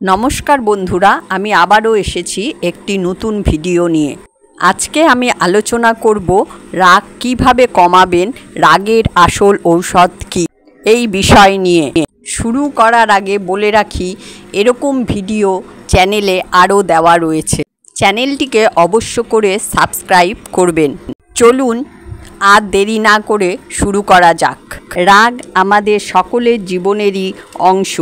নমস্কার বন্ধুরা, আমি আবারও এসেছি একটি নতুন ভিডিও নিয়ে। আজকে আমি আলোচনা করব রাগ কিভাবে কমাবেন, রাগের আসল ঔষধ কী, এই বিষয় নিয়ে। শুরু করার আগে বলে রাখি, এরকম ভিডিও চ্যানেলে আরও দেওয়া রয়েছে। চ্যানেলটিকে অবশ্য করে সাবস্ক্রাইব করবেন। চলুন আর দেরি না করে শুরু করা যাক। রাগ আমাদের সকলের জীবনেরই অংশ,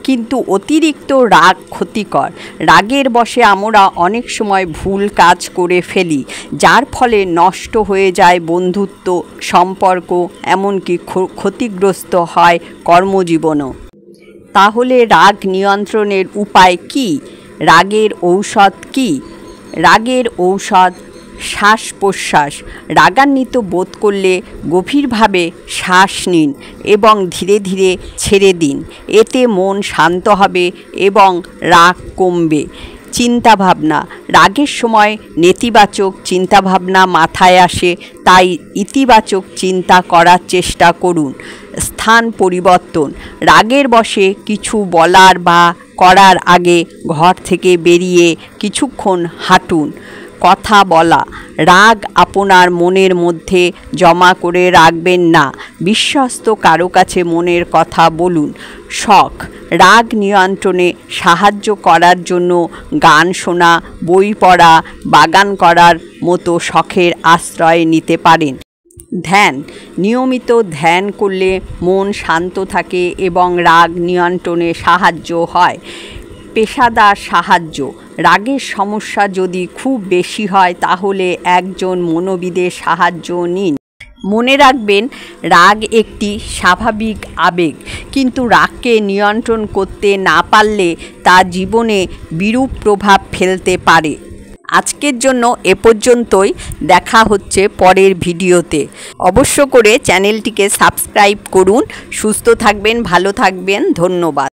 কিন্তু অতিরিক্ত রাগ ক্ষতিকর। রাগের বশে আমরা অনেক সময় ভুল কাজ করে ফেলি, যার ফলে নষ্ট হয়ে যায় বন্ধুত্ব, সম্পর্ক, এমনকি ক্ষতিগ্রস্ত হয় কর্মজীবনও। তাহলে রাগ নিয়ন্ত্রণের উপায় কী? রাগের ঔষধ কী? রাগের ঔষধ শ্বাস প্রশ্বাস। রাগান্বিত বোধ করলে গভীরভাবে শ্বাস নিন এবং ধীরে ধীরে ছেড়ে দিন। এতে মন শান্ত হবে এবং রাগ কমবে। চিন্তাভাবনা। রাগের সময় নেতিবাচক চিন্তাভাবনা মাথায় আসে, তাই ইতিবাচক চিন্তা করার চেষ্টা করুন। স্থান পরিবর্তন। রাগের বশে কিছু বলার বা করার আগে ঘর থেকে বেরিয়ে কিছুক্ষণ হাঁটুন। কথা বলা। রাগ আপনার মনের মধ্যে জমা করে রাখবেন না, বিশ্বস্ত কারো কাছে মনের কথা বলুন। শখ। রাগ নিয়ন্ত্রণে সাহায্য করার জন্য গান শোনা, বই পড়া, বাগান করার মতো শখের আশ্রয় নিতে পারেন। ধ্যান। নিয়মিত ধ্যান করলে মন শান্ত থাকে এবং রাগ নিয়ন্ত্রণে সাহায্য হয়। পেশাদার সাহায্য। রাগের সমস্যা যদি খুব বেশি হয় তাহলে একজন মনোবিদের সাহায্য নিন। মনে রাখবেন, রাগ একটি স্বাভাবিক আবেগ, কিন্তু রাগকে নিয়ন্ত্রণ করতে না পারলে তা জীবনে বিরূপ প্রভাব ফেলতে পারে। আজকের জন্য এ পর্যন্তই। দেখা হচ্ছে পরের ভিডিওতে। অবশ্য করে চ্যানেলটিকে সাবস্ক্রাইব করুন। সুস্থ থাকবেন, ভালো থাকবেন। ধন্যবাদ।